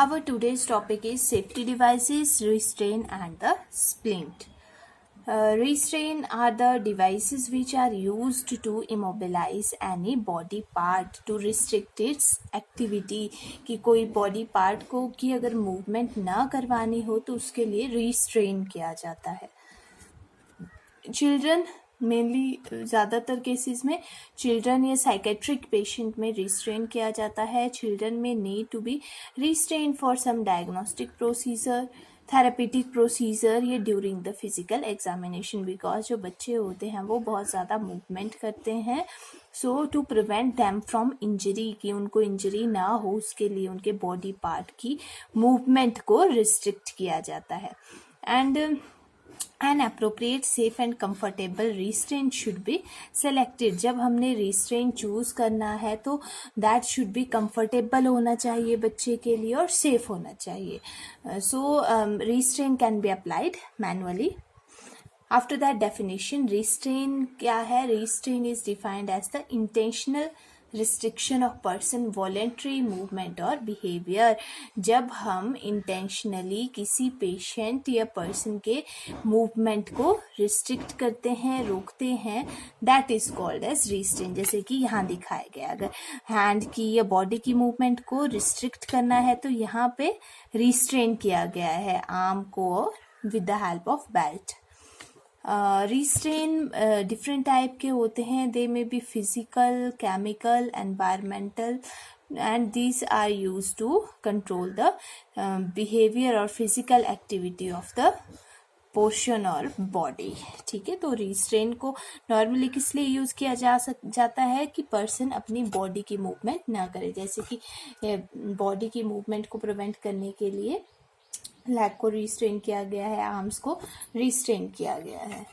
Our today's topic is safety devices, restraint and the splint. Restraint are the devices which are used to immobilize any body part to restrict its activity. कि कोई body part को की अगर movement ना करवानी हो तो उसके लिए restrain किया जाता है. चिल्ड्रन मेनली ज़्यादातर केसेस में चिल्ड्रन या साइकेट्रिक पेशेंट में रिस्ट्रेन किया जाता है. चिल्ड्रन में need to be restrain for some diagnostic procedure, therapeutic procedure या during the physical examination, because जो बच्चे होते हैं वो बहुत ज़्यादा मूवमेंट करते हैं. So to prevent them from injury, कि उनको इंजरी ना हो उसके लिए उनके बॉडी पार्ट की मूवमेंट को रिस्ट्रिक्ट किया जाता है. And an appropriate, safe and comfortable restraint should be selected. जब हमने restraint choose करना है तो that should be comfortable होना चाहिए बच्चे के लिए और safe होना चाहिए. So restraint can be applied manually. After that definition, restraint क्या है? Restraint is defined as the intentional restriction of person voluntary movement और बिहेवियर. जब हम इंटेंशनली किसी पेशेंट या पर्सन के मूवमेंट को रिस्ट्रिक्ट करते हैं, रोकते हैं, that is called as restrain. जैसे कि यहाँ दिखाया गया, अगर हैंड की या बॉडी की मूवमेंट को रिस्ट्रिक्ट करना है तो यहाँ पे रिस्ट्रेन किया गया है आर्म को with the help of belt. Restrain different type के होते हैं. They may be physical, chemical, environmental, and these are use to control the behaviour और physical activity of the portion और बॉडी. ठीक है, तो रिस्ट्रेन को नॉर्मली किस लिए यूज किया जाता है कि पर्सन अपनी बॉडी की मूवमेंट ना करे. जैसे कि बॉडी की मूवमेंट को प्रिवेंट करने के लिए लेग को रिस्ट्रेन किया गया है, आर्म्स को रिस्ट्रेन किया गया है.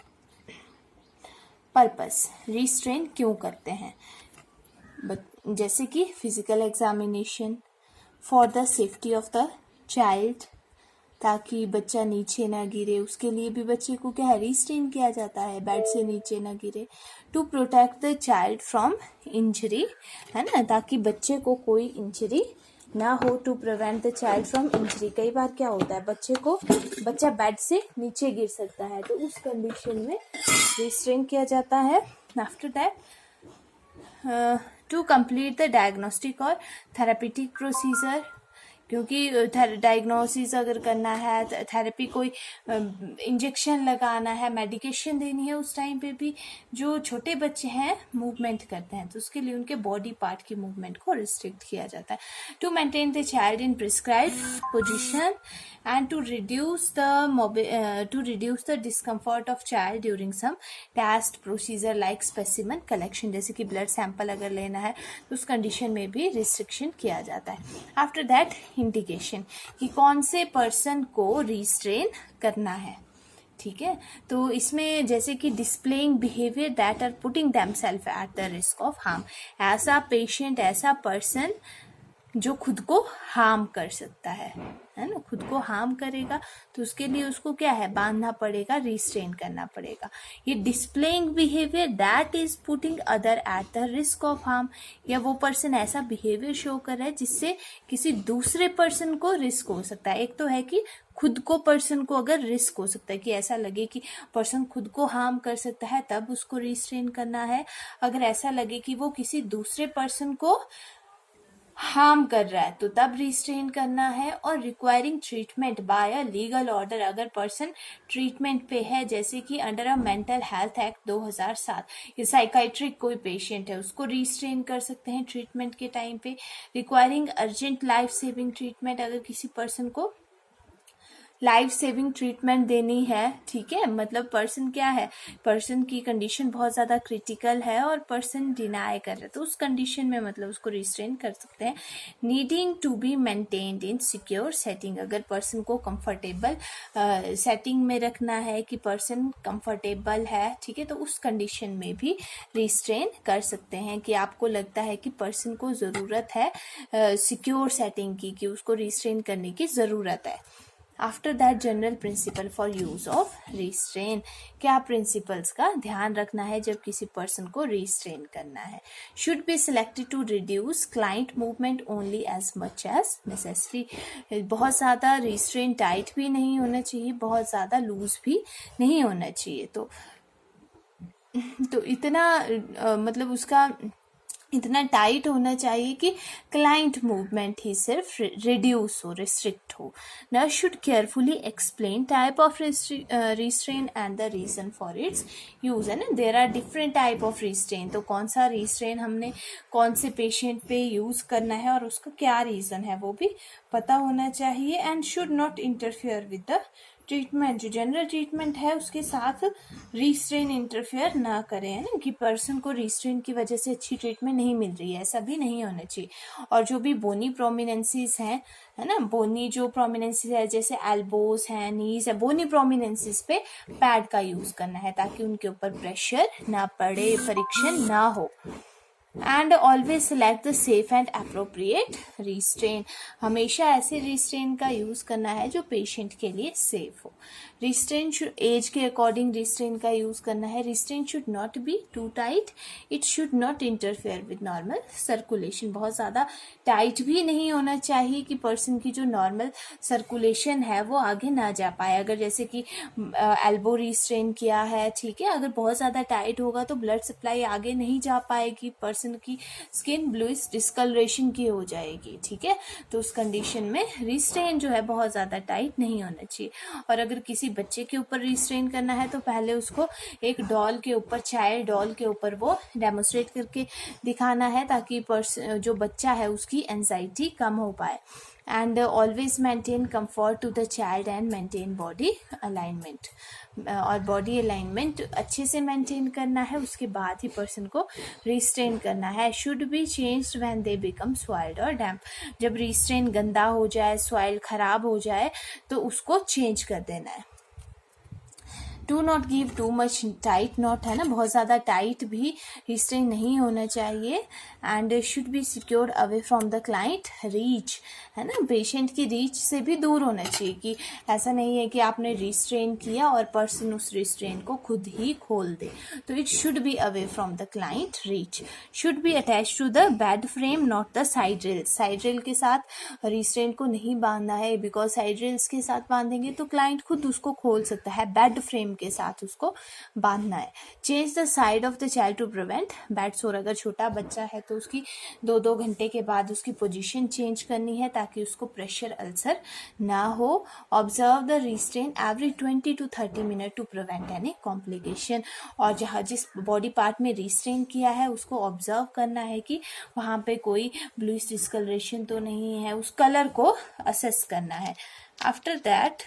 पर्पस, रिस्ट्रेन क्यों करते हैं? जैसे कि physical examination, for the safety of the child, ताकि बच्चा नीचे ना गिरे, उसके लिए भी बच्चे को क्या है, रिस्ट्रेन किया जाता है, बेड से नीचे ना गिरे. To protect the child from injury, है ना, ताकि बच्चे को कोई इंजरी ना हो. To prevent the child from injury. कई बार क्या होता है, बच्चा बेड से नीचे गिर सकता है, तो उस कंडीशन में रिस्ट्रेन किया जाता है. After that to complete the diagnostic और थेरेपेटिक प्रोसीजर, क्योंकि डायग्नोसिस अगर करना है, थेरेपी कोई इंजेक्शन लगाना है, मेडिकेशन देनी है, उस टाइम पे भी जो छोटे बच्चे हैं मूवमेंट करते हैं तो उसके लिए उनके बॉडी पार्ट की मूवमेंट को रिस्ट्रिक्ट किया जाता है. To maintain the child in prescribed position and to reduce the discomfort of child during some test procedure like specimen collection. जैसे कि ब्लड सैंपल अगर लेना है तो उस कंडीशन में भी रिस्ट्रिक्शन किया जाता है. आफ्टर दैट इंडिकेशन, कि कौन से पर्सन को रिस्ट्रेन करना है. ठीक है, तो इसमें जैसे कि displaying behaviour that are putting themselves at the risk of harm. ऐसा पेशेंट, ऐसा पर्सन जो खुद को हार्म कर सकता है ना, खुद को हार्म करेगा तो उसके लिए उसको क्या है, बांधना पड़ेगा, रिस्ट्रेन करना पड़ेगा. ये displaying behaviour that is putting other at the risk of harm, या वो पर्सन ऐसा बिहेवियर शो कर रहा है जिससे किसी दूसरे पर्सन को रिस्क हो सकता है. एक तो है कि खुद को पर्सन को अगर रिस्क हो सकता है, कि ऐसा लगे कि पर्सन खुद को हार्म कर सकता है तब उसको रिस्ट्रेन करना है. अगर ऐसा लगे कि वो किसी दूसरे पर्सन को हार्म कर रहा है तो तब रिस्ट्रेन करना है. और requiring treatment bye a legal order, अगर पर्सन ट्रीटमेंट पे है, जैसे कि under a mental health act 2007, ये साइकाइट्रिक कोई पेशेंट है उसको रिस्ट्रेन कर सकते हैं ट्रीटमेंट के टाइम पे. Requiring urgent life saving treatment, अगर किसी पर्सन को लाइफ सेविंग ट्रीटमेंट देनी है, ठीक है, मतलब पर्सन क्या है, पर्सन की कंडीशन बहुत ज़्यादा क्रिटिकल है और पर्सन डिनाई कर रहा है, तो उस कंडीशन में मतलब उसको रिस्ट्रेन कर सकते हैं. Needing to be maintained in secure setting, अगर पर्सन को कंफर्टेबल सेटिंग में रखना है, कि पर्सन कंफर्टेबल है, ठीक है, तो उस कंडीशन में भी रिस्ट्रेन कर सकते हैं. कि आपको लगता है कि पर्सन को ज़रूरत है सिक्योर सेटिंग की, कि उसको रिस्ट्रेन करने की ज़रूरत है. After that general principle for use of restrain, क्या प्रिंसिपल्स का ध्यान रखना है जब किसी पर्सन को रिस्ट्रेन करना है. Should be selected to reduce client movement only as much as necessary. बहुत ज़्यादा रिस्ट्रेन टाइट भी नहीं होना चाहिए, बहुत ज़्यादा लूज भी नहीं होना चाहिए. तो इतना मतलब उसका इतना टाइट होना चाहिए कि क्लाइंट मूवमेंट ही सिर्फ रिड्यूस हो, रिस्ट्रिक्ट हो. Nurse should carefully explain type of restrain and the reason for its use, है ना. There are different type of restrain, तो कौन सा रिस्ट्रेन हमने कौन से पेशेंट पे यूज करना है और उसका क्या रीजन है वो भी पता होना चाहिए. And should not interfere with the treatment, जो जनरल ट्रीटमेंट है उसके साथ रिस्ट्रेन इंटरफेयर ना करें, है ना, कि पर्सन को रिस्ट्रेन की वजह से अच्छी ट्रीटमेंट नहीं मिल रही है, ऐसा भी नहीं होना चाहिए. और जो भी बोनी प्रोमिनेंसीज हैं, है ना, बोनी जो प्रोमिनेंसीज है जैसे एल्बोज हैं, नीज है, बोनी प्रोमिनेंसीज पे पैड का यूज करना है ताकि उनके ऊपर प्रेशर ना पड़े, फ्रिक्शन ना हो. And always select the safe and appropriate restrain, हमेशा ऐसे रिस्ट्रेन का यूज करना है जो पेशेंट के लिए सेफ हो. रिस्ट्रेन शुड एज के अकॉर्डिंग रिस्ट्रेन का यूज करना है. Restrain should not be too tight, it should not interfere with normal circulation, बहुत ज़्यादा टाइट भी नहीं होना चाहिए कि पर्सन की जो नॉर्मल सर्कुलेशन है वो आगे ना जा पाए. अगर जैसे कि एल्बो रिस्ट्रेन किया है, ठीक है, अगर बहुत ज़्यादा टाइट होगा तो ब्लड सप्लाई आगे नहीं जा पाएगी, पर्सन की स्किन ब्लूइश डिस्कलरेशन की हो जाएगी. ठीक है, तो उस कंडीशन में रिस्ट्रेन जो है बहुत ज़्यादा टाइट नहीं होना चाहिए. और अगर किसी बच्चे के ऊपर रिस्ट्रेन करना है तो पहले उसको एक डॉल के ऊपर, चाइल्ड डॉल के ऊपर वो डेमोस्ट्रेट करके दिखाना है ताकि जो बच्चा है उसकी एंजाइटी कम हो पाए. And always maintain comfort to the child and maintain body alignment, और बॉडी अलाइनमेंट अच्छे से मेंटेन करना है, उसके बाद ही पर्सन को रिस्ट्रेन करना है. Should be changed when they become soiled और डैम्प, जब रिस्ट्रेन गंदा हो जाए, सॉइल खराब हो जाए तो उसको चेंज कर देना है. Do not give too much tight not, है ना, बहुत ज़्यादा टाइट भी रिस्ट्रेन नहीं होना चाहिए. And should be secured away from the client reach, है ना, पेशेंट की रीच से भी दूर होना चाहिए कि ऐसा नहीं है कि आपने रिस्ट्रेन किया और पर्सन उस रिस्ट्रेन को खुद ही खोल दे. तो it should be away from the client reach. Should be attach to the bed frame not the side rail, side rail के साथ रिस्ट्रेन को नहीं बांधना है, बिकॉज साइड रेल्स के साथ बांधेंगे तो क्लाइंट खुद उसको खोल सकता है, बेड फ्रेम के साथ उसको बांधना है. Change the side of the child to prevent bed sore, अगर छोटा बच्चा है तो उसकी 2-2 घंटे के बाद उसकी पोजीशन चेंज करनी है ताकि उसको प्रेशर अल्सर ना हो. Observe the restrain every 20 to 30 minute to prevent any complication, और जहाँ जिस बॉडी पार्ट में रिस्ट्रेन किया है उसको ऑब्जर्व करना है कि वहाँ पे कोई ब्लूइश डिस्कलरेशन तो नहीं है, उस कलर को असेस करना है. After that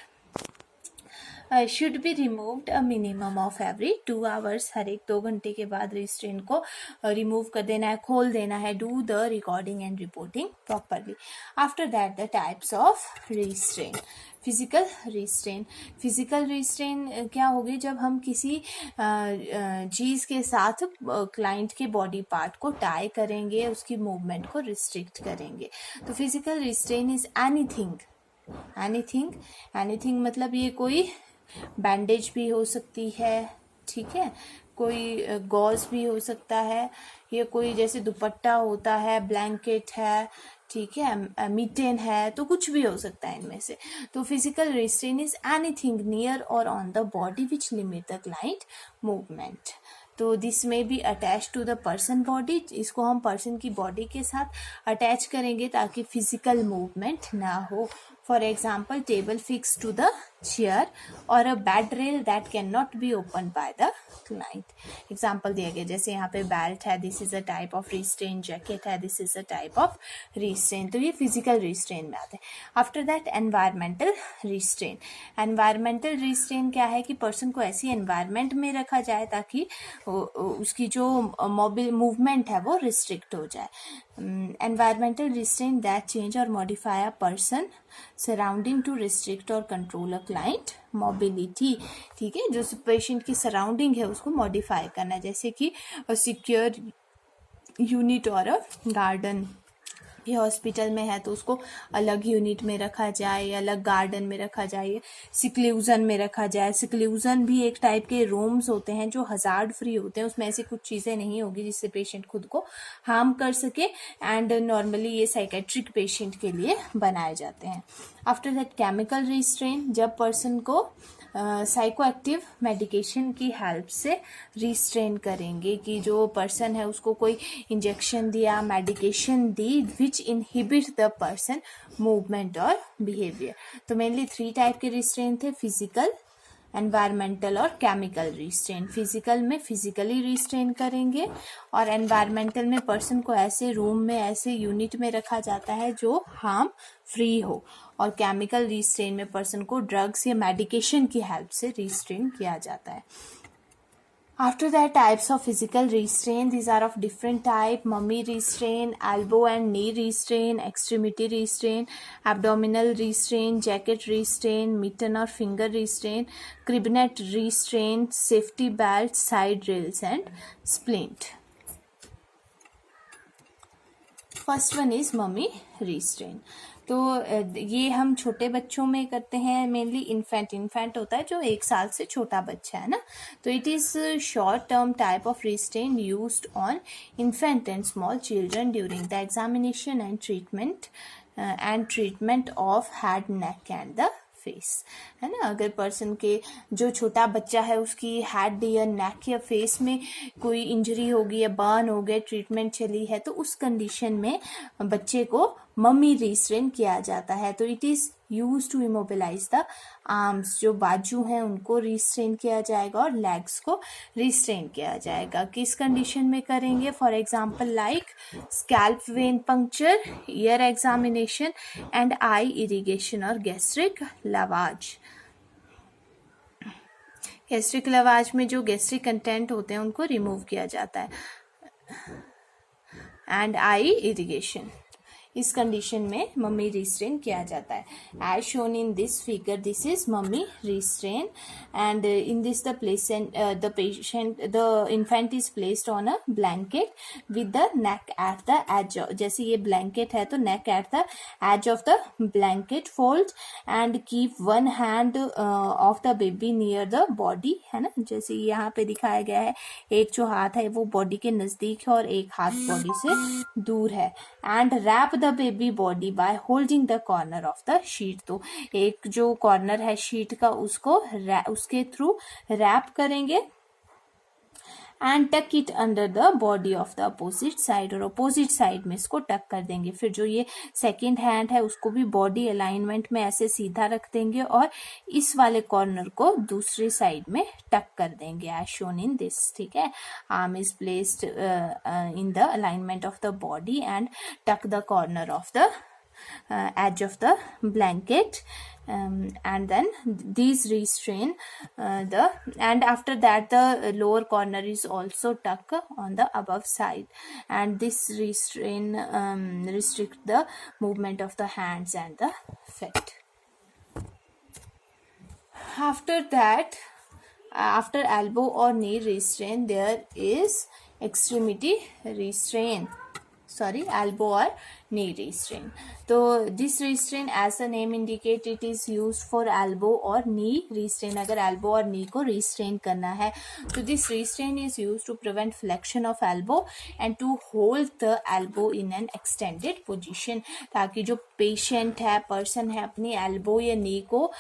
should be removed a minimum of every 2 hours, हर एक 2 घंटे के बाद रिस्ट्रेन को रिमूव कर देना है, खोल देना है. Do the recording and reporting properly. After that the types of restrain. Physical restrain, physical restrain क्या होगी, जब हम किसी चीज़ के साथ क्लाइंट के बॉडी पार्ट को टाई करेंगे, उसकी मूवमेंट को रिस्ट्रिक्ट करेंगे. तो physical restrain is anything, anything, anything मतलब ये कोई बैंडेज भी हो सकती है, ठीक है, कोई गॉज भी हो सकता है, ये कोई जैसे दुपट्टा होता है, ब्लैंकेट है, ठीक है, मिटेन है, तो कुछ भी हो सकता है इनमें से. तो physical restrain is anything near और on the body which limit the client movement. तो this may be attach to the person body, इसको हम पर्सन की बॉडी के साथ अटैच करेंगे ताकि फिजिकल मूवमेंट ना हो. For example table fix to the chair और a bed rail that can not be open by the client. Example दिया गया जैसे यहाँ पे बेल्ट है, this is a type of restrain, jacket है, this is a type of restrain. तो ये फिजिकल रिस्ट्रेन में आते हैं. After that environmental restrain. Environmental restrain क्या है कि पर्सन को ऐसी एनवायरमेंट में रखा जाए ताकि उसकी जो मोबिल मूवमेंट है वो रिस्ट्रिक्ट हो जाए. एनवायरमेंटल रिस्ट्रेन दैट चेंज और modify a person surrounding to restrict और कंट्रोल अ क्लाइंट मोबिलिटी. ठीक है, जो पेशेंट की सराउंडिंग है उसको मॉडिफाई करना है, जैसे कि सिक्योर यूनिट और अ गार्डन, ये हॉस्पिटल में है तो उसको अलग यूनिट में रखा जाए, अलग गार्डन में रखा जाए, सिक्लूजन में रखा जाए। सिक्लूजन भी एक टाइप के रूम्स होते हैं जो हजार्ड फ्री होते हैं, उसमें ऐसी कुछ चीज़ें नहीं होगी जिससे पेशेंट खुद को हार्म कर सके। एंड नॉर्मली ये साइकेट्रिक पेशेंट के लिए बनाए जाते हैं। आफ्टर दैट केमिकल रिस्ट्रेन, जब पर्सन को साइको एक्टिव मेडिकेशन की हेल्प से रिस्ट्रेन करेंगे, कि जो पर्सन है उसको कोई इंजेक्शन दिया, medication the which inhibit the person movement और बिहेवियर। तो मेनली 3 टाइप के रिस्ट्रेन थे, फिजिकल, एनवायरमेंटल और केमिकल रिस्ट्रेन। फिजिकल में फिजिकली रिस्ट्रेन करेंगे, और एनवायरमेंटल में पर्सन को ऐसे रूम में, ऐसे यूनिट में रखा जाता है जो हार्म फ्री हो, और केमिकल रिस्ट्रेन में पर्सन को ड्रग्स या मेडिकेशन की हेल्प से रिस्ट्रेन किया जाता है। After that, types of physical restraint, these are of different type: mummy restraint, elbow and knee restraint, extremity restraint, abdominal restraint, jacket restraint, mitten or finger restraint, cribnet restraint, safety belt, side rails and splint. First one is mummy restrain. तो ये हम छोटे बच्चों में करते हैं, mainly infant होता है जो 1 साल से छोटा बच्चा है ना। तो it is short term type of restrain used on infant and small children during the examination and treatment of head, neck and the face, है ना। अगर पर्सन के जो छोटा बच्चा है उसकी हेड या नेक या फेस में कोई इंजरी होगी या बर्न हो गया, ट्रीटमेंट चली है, तो उस कंडीशन में बच्चे को मम्मी रिस्ट्रेन किया जाता है। तो it is use to immobilise the arms, जो बाजू हैं उनको रिस्ट्रेन किया जाएगा और लेग्स को रिस्ट्रेन किया जाएगा। किस कंडीशन में करेंगे? For example like scalp when puncture, year examination and eye irrigation और गैस्ट्रिक लवाज। गैस्ट्रिक लवाज में जो गैस्ट्रिक कंटेंट होते हैं उनको रिमूव किया जाता है, एंड आई इरिगेशन, इस कंडीशन में मम्मी रिस्ट्रेन किया जाता है। As shown in this figure, this is mummy restrain, and in this the infant is placed on a blanket with the neck at the edge. जैसे ये blanket है तो neck at the edge of the blanket fold and keep one hand of the baby near the body, है ना। जैसे यहाँ पे दिखाया गया है, एक जो हाथ है वो बॉडी के नजदीक है और एक हाथ बॉडी से दूर है। And wrap the baby body by holding the corner of the sheet. तो एक जो कॉर्नर है शीट का उसको उसके थ्रू रैप करेंगे एंड टक it under the body of the opposite side, और अपोजिट साइड में इसको टक कर देंगे। फिर जो ये सेकेंड हैंड है उसको भी बॉडी अलाइनमेंट में ऐसे सीधा रख देंगे और इस वाले कॉर्नर को दूसरी साइड में टक कर देंगे, एज शोन इन दिस, ठीक है। Arm is placed in the alignment of the body and tuck the corner of the edge of the blanket, and then these restrain and after that the lower corner is also tucked on the above side, and this restrain restrict the movement of the hands and the feet. After that, after elbow or knee restraint, there is extremity restraint, elbow or knee restraint. So this restraint, as the name indicate, it is used for elbow or knee restraint. अगर elbow और knee को restrain करना है तो this restraint is used to prevent flexion of elbow and to hold the elbow in an extended position, ताकि जो patient है, person है, अपनी elbow या knee को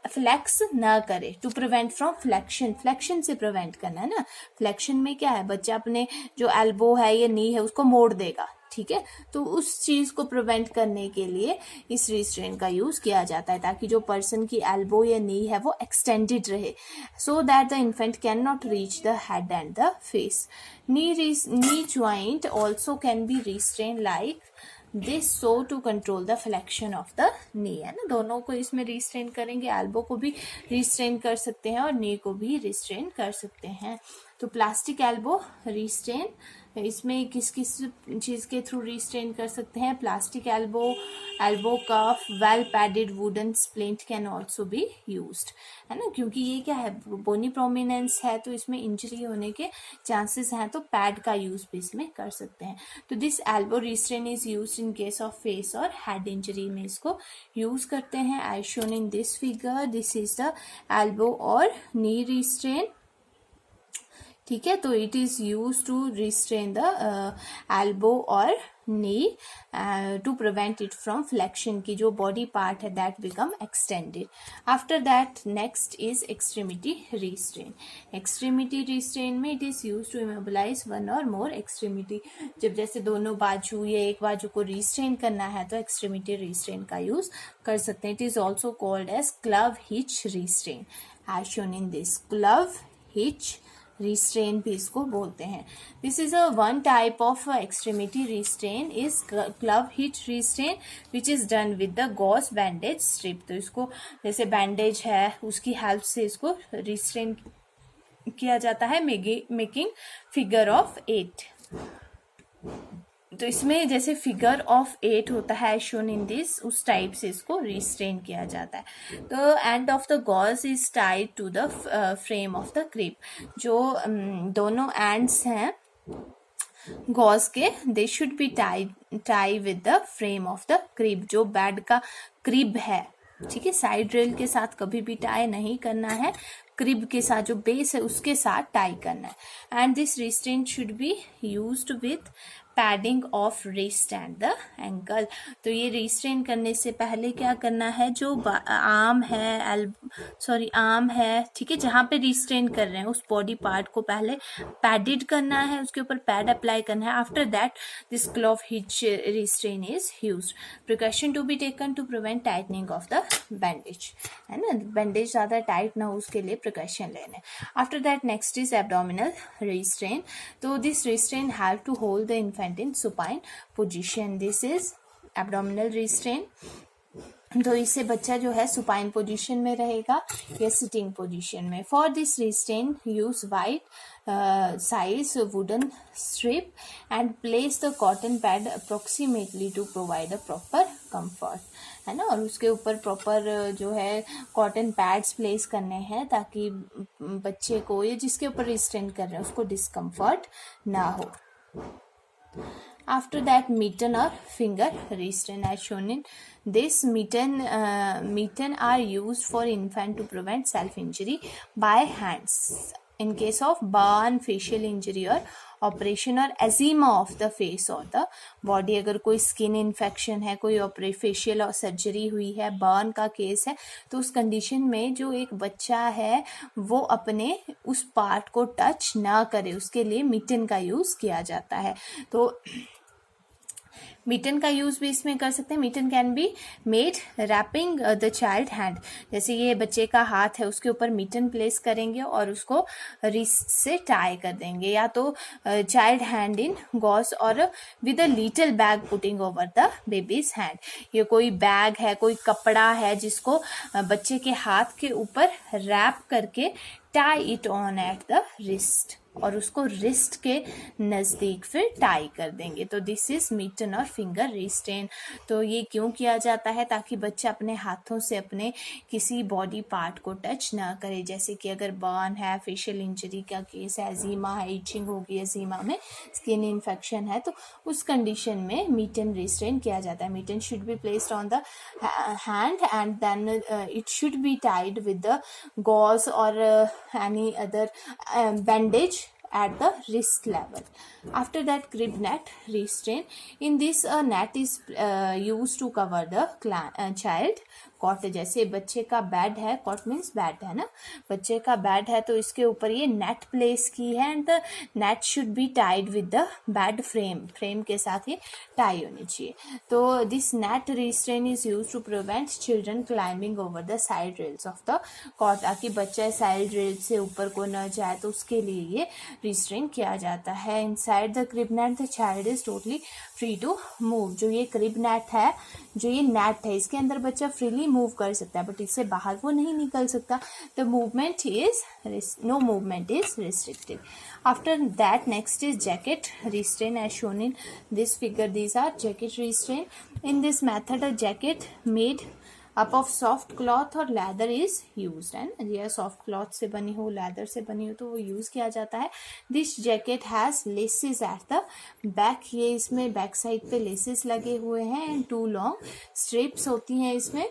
फ्लैक्स ना करे, टू प्रिवेंट फ्रॉम फ्लेक्शन से प्रिवेंट करना है ना। फ्लेक्शन में क्या है, बच्चा अपने जो एल्बो है या नी है उसको मोड़ देगा, ठीक है। तो उस चीज को प्रिवेंट करने के लिए इस रिस्ट्रेन का यूज किया जाता है, ताकि जो पर्सन की एल्बो या नी है वो एक्सटेंडेड रहे, so that the infant can not reach the head and the face. Knee joint also can be restrain like this, so to control the flexion of the knee, है ना। दोनों को इसमें रिस्ट्रेन करेंगे, एल्बो को भी restrain कर सकते हैं और नी को भी रिस्ट्रेन कर सकते हैं। तो प्लास्टिक एल्बो रिस्ट्रेन, इसमें किस किस चीज़ के थ्रू रिस्ट्रेन कर सकते हैं? Plastic elbow, elbow cuff, well padded wooden splint can also be used, है ना, क्योंकि ये क्या है, बोनी प्रोमिनेंस है तो इसमें इंजरी होने के चांसेस हैं, तो पैड का यूज भी इसमें कर सकते हैं। तो this elbow restrain is used in case of face और हेड इंजरी में इसको यूज करते हैं। As shown in this figure, this is the elbow और नी रिस्ट्रेन, ठीक है। तो it is use to restrain the elbow और knee to prevent it from flexion की जो बॉडी पार्ट है that become extended. After that next is extremity restrain. Extremity restrain में it is use to immobilise one और मोर extremity. जब जैसे दोनों बाजू या एक बाजू को रिस्ट्रेन करना है तो एक्सट्रीमिटी रिस्ट्रेन का यूज कर सकते हैं। It is also called as clove hitch restrain, as shown in this. Clove hitch restrain भी इसको बोलते हैं। This is a one type of extremity restrain is clove hitch restrain which is done with the gauze bandage strip. तो इसको जैसे bandage है उसकी help से इसको रिस्ट्रेन किया जाता है, मेकिंग फिगर ऑफ 8। तो इसमें जैसे फिगर ऑफ 8 होता है शोन इन दिस, उस टाइप से इसको रिस्ट्रेन किया जाता है। तो end of the gauze is tied to the frame of the crib. जो दोनों एंड्स हैं गॉज के, they should be tie with the frame of the crib. जो बेड का क्रिब है, ठीक है, साइड रेल के साथ कभी भी टाई नहीं करना है, क्रिब के साथ जो बेस है उसके साथ टाई करना है। And this restrain should be used with padding of wrist and the ankle. तो ये रिस्ट्रेन करने से पहले क्या करना है, जो आर्म है, ठीक है, जहाँ पे रिस्ट्रेन कर रहे हैं उस बॉडी पार्ट को पहले पैडेड करना है, उसके ऊपर पैड अप्लाई करना है। After that this clove hitch restrain is used. Precaution to be taken to prevent tightening of the bandage, है ना, बैंडेज ज़्यादा टाइट ना हो उसके लिए प्रिकॉशन लेने। After that next is abdominal restrain. तो this restrain have to hold the infant in supine position. This is abdominal restraint. तो इससे बच्चा जो है सुपाइन पोजीशन में रहेगा या सिटिंग पोजीशन में। For this restrain use wide size wooden strip and place the cotton pad approximately two provide a proper comfort, है ना, और उसके ऊपर प्रॉपर जो है कॉटन पैड्स प्लेस करने हैं ताकि बच्चे को या जिसके ऊपर रिस्ट्रेन कर रहे हैं उसको डिस्कम्फर्ट ना हो। After that, mitten or finger restraint as shown in this. Mitten are used for infant to prevent self-injury by hands in case of burn, facial injury or operation और एजीमा ऑफ द फेस और the body. अगर कोई skin infection है, कोई facial और surgery हुई है, burn का केस है, तो उस कंडीशन में जो एक बच्चा है वो अपने उस पार्ट को टच ना करे, उसके लिए मिटन का यूज़ किया जाता है। तो मिटन का यूज भी इसमें कर सकते हैं। Mitten can be made wrapping the child hand. जैसे ये बच्चे का हाथ है उसके ऊपर मिटन प्लेस करेंगे और उसको रिस्ट से टाई कर देंगे, या तो चाइल्ड हैंड इन गॉज और with a little bag putting over the babies hand. ये कोई बैग है, कोई कपड़ा है जिसको बच्चे के हाथ के ऊपर रैप करके tie it on at the wrist और उसको रिस्ट के नज़दीक फिर टाई कर देंगे। तो दिस इज मिटन और फिंगर रिस्ट्रेन। तो ये क्यों किया जाता है, ताकि बच्चा अपने हाथों से अपने किसी बॉडी पार्ट को टच ना करे। जैसे कि अगर बर्न है, फेशियल इंजरी का केस है, एजीमा है, इचिंग होगी, एजीमा में स्किन इन्फेक्शन है, तो उस कंडीशन में मिटन रिस्ट्रेन किया जाता है। Mitten should be placed on the hand and then it should be tied with the gauze और any other bandage at the wrist level. After that, crib net restraint. In this, a net is used to cover the child. Cot, जैसे बच्चे का bed है, cot means bed है ना, बच्चे का bed है तो इसके ऊपर ये नेट प्लेस की है and the net should be tied with the bed frame के साथ ये टाई होनी चाहिए। तो this net restrain is use to prevent children climbing over the side rails of the cot, ताकि बच्चा साइड रेल से ऊपर को न जाए, तो उसके लिए ये रिस्ट्रेन किया जाता है। Inside the crib net the child is totally free to move. जो ये क्रिब नेट है, जो ये नेट है, इसके अंदर बच्चा फ्रीली मूव कर सकता है, बट इससे बाहर वो नहीं निकल सकता। The movement is no movement is restricted. After that, next is jacket restraint as shown in this figure. These are jacket restraint. In this method, a jacket made up of soft cloth और leather is used, and यह soft cloth से बनी हो, leather से बनी हो तो वो use किया जाता है। This jacket has laces at the back. ये इसमें back side पे laces लगे हुए हैं and two long strips होती हैं इसमें,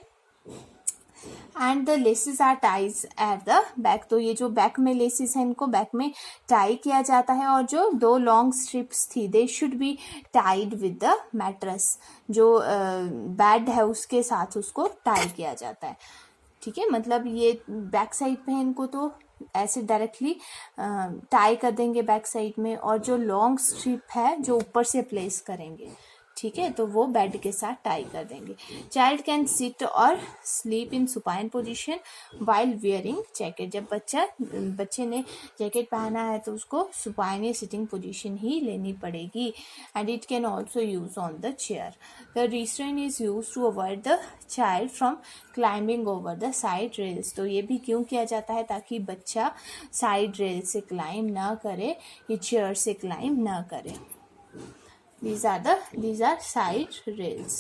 and the laces are ties at the back. तो ये जो बैक में लेसेस हैं इनको बैक में टाई किया जाता है, और जो दो लॉन्ग स्ट्रिप्स थी दे should be tied with the mattress. जो बेड है उसके साथ उसको टाई किया जाता है। ठीक है, मतलब ये बैक साइड पे है, इनको तो ऐसे डायरेक्टली टाई कर देंगे बैक साइड में, और जो लॉन्ग स्ट्रिप है जो ऊपर से प्लेस करेंगे, ठीक है, तो वो बेड के साथ टाई कर देंगे। चाइल्ड कैन सिट और sleep in supine position while wearing jacket. जब बच्चे ने जैकेट पहना है तो उसको सुपाइन या सिटिंग पोजीशन ही लेनी पड़ेगी। And it can also use on the chair. The restrain is use to avoid the child from climbing over the side rails. तो ये भी क्यों किया जाता है, ताकि बच्चा साइड रेल से क्लाइंब ना करे, ये चेयर से क्लाइंब ना करे। These are side rails,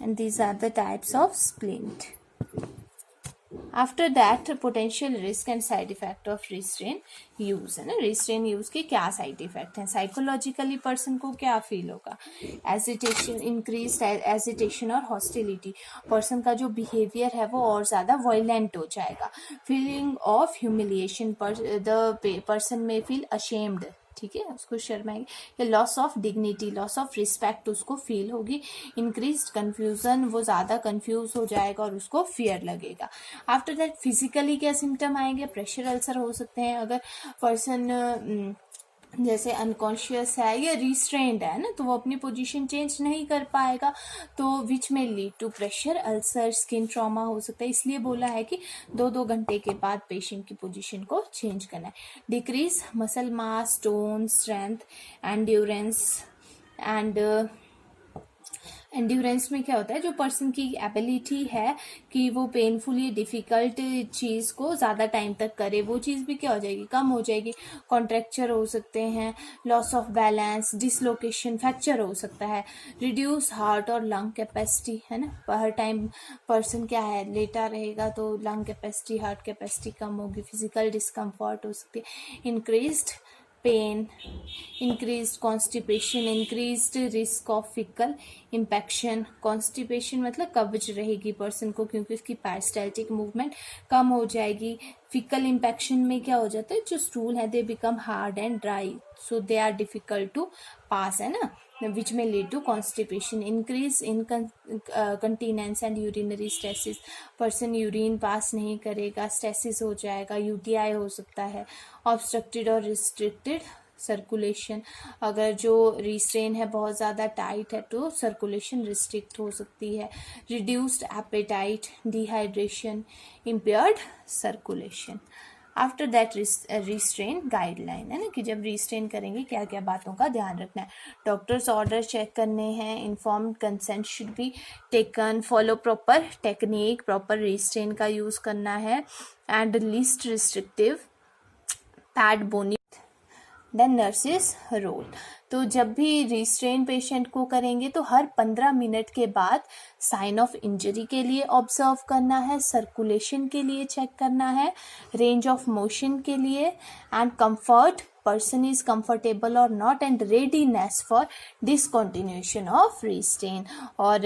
and these are the types of splint. After that, potential risk and side effect of restraint use है ना। restraint use के क्या side effect हैं? Psychologically person को क्या feel होगा? Agitation, increased agitation और hostility, person का जो behavior है वो और ज़्यादा violent हो जाएगा। Feeling of humiliation, the person may feel ashamed, ठीक है, उसको शर्म आएगी। Loss of dignity, loss of respect उसको फील होगी। इंक्रीज्ड कंफ्यूजन, वो ज़्यादा कंफ्यूज हो जाएगा और उसको फियर लगेगा। आफ्टर दैट फिजिकली क्या सिम्टम आएंगे? प्रेशर अल्सर हो सकते हैं। अगर पर्सन जैसे अनकॉन्शियस है या रिस्ट्रेंड है ना, तो वो अपनी पोजीशन चेंज नहीं कर पाएगा, तो विच में lead to pressure ulcer, skin trauma हो सकता है। इसलिए बोला है कि 2-2 घंटे के बाद पेशेंट की पोजीशन को चेंज करना है। Decrease muscle mass, tone, strength, endurance. Endurance में क्या होता है, जो पर्सन की एबिलिटी है कि वो पेनफुली डिफ़िकल्ट चीज़ को ज़्यादा टाइम तक करे, वो चीज़ भी क्या हो जाएगी, कम हो जाएगी। कॉन्ट्रैक्चर हो सकते हैं, loss of balance, dislocation, fracture हो सकता है। रिड्यूस हार्ट और लंग कैपेसिटी, है ना, हर टाइम पर्सन क्या है, लेटा रहेगा तो लंग कैपेसिटी, हार्ट कैपेसिटी कम होगी। फिजिकल डिस्कम्फर्ट हो सकती है। Increased pain, increased constipation, increased risk of fecal impaction। Constipation मतलब कब्ज रहेगी पर्सन को, क्योंकि उसकी पेरिस्टाल्टिक मूवमेंट कम हो जाएगी। फिकल इम्पैक्शन में क्या हो जाता है, जो स्टूल है they become hard and dry, so they are difficult to pass, है ना, which may lead to constipation। increase in continence and urinary stasis, person urine pass नहीं करेगा, stasis हो जाएगा, UTI हो सकता है। obstructed और restricted सर्कुलेशन, अगर जो रिस्ट्रेन है बहुत ज़्यादा टाइट है तो सर्कुलेशन रिस्ट्रिक्ट हो सकती है। Reduced appetite, dehydration, impaired circulation. After that restrain guideline, है ना, कि जब रिस्ट्रेन करेंगे क्या क्या बातों का ध्यान रखना है। डॉक्टर्स ऑर्डर चेक करने हैं। Informed consent should be taken. Follow proper technique, proper restrain का यूज़ करना है। And least restrictive pad bony. Then nurses role, तो जब भी रिस्ट्रेन पेशेंट को करेंगे तो हर 15 मिनट के बाद साइन ऑफ इंजरी के लिए ऑब्जर्व करना है, सर्कुलेशन के लिए चेक करना है, रेंज ऑफ मोशन के लिए, and comfort, person is comfortable और not, and readiness for discontinuation of restrain. और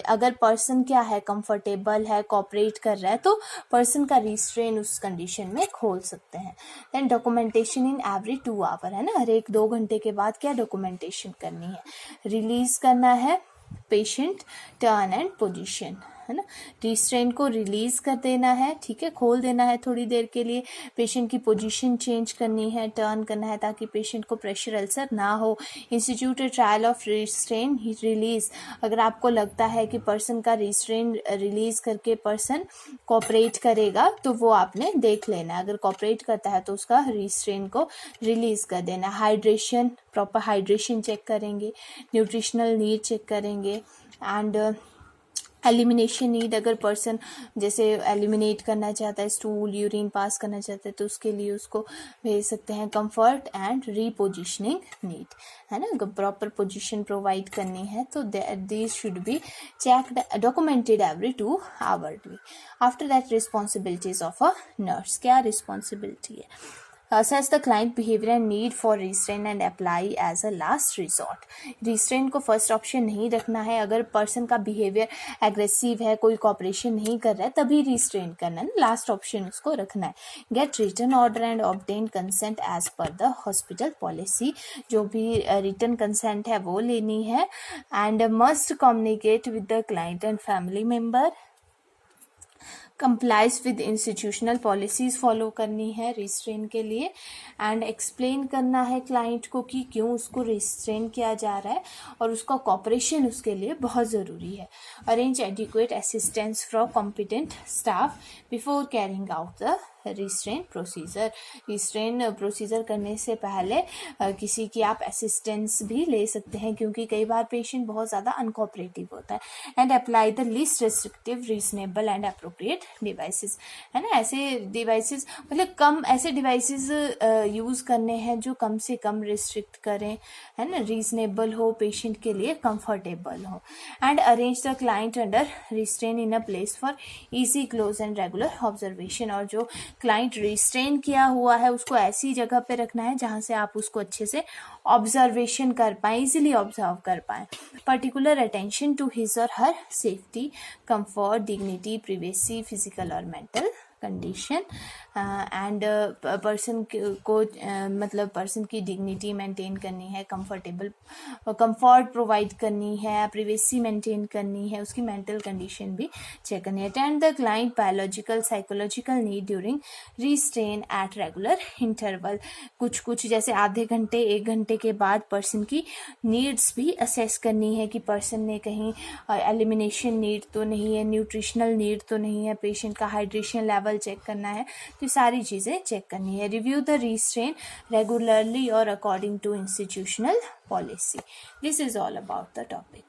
अगर पर्सन क्या है, कंफर्टेबल है, कोऑपरेट कर रहा है, तो पर्सन का रिस्ट्रेन उस कंडीशन में खोल सकते हैं। Then documentation in every 2 hour, है ना, हर एक 2 घंटे के बाद क्या डॉक्यूमेंटेशन करनी है। रिलीज करना है पेशेंट, टर्न एंड पोजीशन, है ना। रिस्ट्रेन को रिलीज कर देना है, ठीक है, खोल देना है थोड़ी देर के लिए, पेशेंट की पोजीशन चेंज करनी है, टर्न करना है ताकि पेशेंट को प्रेशर अल्सर ना हो। Institute trial of restrain release, अगर आपको लगता है कि पर्सन का रिस्ट्रेन रिलीज करके पर्सन कोऑपरेट करेगा तो वो आपने देख लेना है, अगर कोऑपरेट करता है तो उसका रिस्ट्रेन को रिलीज कर देना। हाइड्रेशन, प्रॉपर हाइड्रेशन चेक करेंगे, न्यूट्रिशनल नीड चेक करेंगे, एंड एलिमिनेशन नीड, अगर पर्सन जैसे एलिमिनेट करना चाहता है, स्टूल यूरिन पास करना चाहता है तो उसके लिए उसको भेज सकते हैं। कंफर्ट एंड रीपोजिशनिंग नीड, है ना, अगर प्रॉपर पोजीशन प्रोवाइड करनी है तो this should be checked, documented every 2 hourly. After that responsibilities of a nurse, क्या रिस्पॉन्सिबिलिटी है? Assess the client behavior and need for restraint and apply as a last resort. Restraint को first option नहीं रखना है, अगर person का behaviour aggressive है, कोई कॉपरेशन नहीं कर रहा है तभी रिस्ट्रेंट करना है, लास्ट ऑप्शन उसको रखना है। Get written order and obtain consent as per the hospital policy, जो भी रिटन कंसेंट है वो लेनी है। And must communicate with the client and family member, complies with institutional policies follow करनी है रिस्ट्रेन के लिए, एंड एक्सप्लेन करना है क्लाइंट को कि क्यों उसको रिस्ट्रेन किया जा रहा है और उसका कॉपरेशन उसके लिए बहुत ज़रूरी है। Arrange adequate assistance from competent staff before carrying out the restrain procedure, restrain procedure करने से पहले किसी की आप असिस्टेंस भी ले सकते हैं क्योंकि कई बार पेशेंट बहुत ज़्यादा अनकोऑपरेटिव होता है। And apply the least restrictive reasonable and appropriate devices, है ना, ऐसे डिवाइसेस मतलब कम ऐसे डिवाइसेस यूज़ करने हैं जो कम से कम रिस्ट्रिक्ट करें, है ना, रीजनेबल हो, पेशेंट के लिए कंफर्टेबल हो। And arrange the client under restrain in a place for easy close and regular observation, और जो क्लाइंट रिस्ट्रेन किया हुआ है उसको ऐसी जगह पे रखना है जहां से आप उसको अच्छे से ऑब्जर्वेशन कर पाएं, इजीली ऑब्जर्व कर पाएं। पर्टिकुलर अटेंशन टू हिज और her safety, comfort, dignity, privacy, physical और मेंटल कंडीशन, एंड पर्सन को मतलब पर्सन की डिग्निटी मेंटेन करनी है, कंफर्ट प्रोवाइड करनी है, प्रिवेसी मेंटेन करनी है, उसकी मेंटल कंडीशन भी चेक करनी है। Attend the client biological psychological need during restrain at regular interval, कुछ जैसे आधे घंटे 1 घंटे के बाद पर्सन की नीड्स भी असेस करनी है कि पर्सन ने कहीं एलिमिनेशन नीड तो नहीं है, न्यूट्रिशनल नीड तो नहीं है, पेशेंट का हाइड्रेशन लेवल चेक करना है, तो सारी चीज़ें चेक करनी है। रिव्यू द रिस्ट्रेन रेगुलरली और according to institutional policy. This is all about the topic.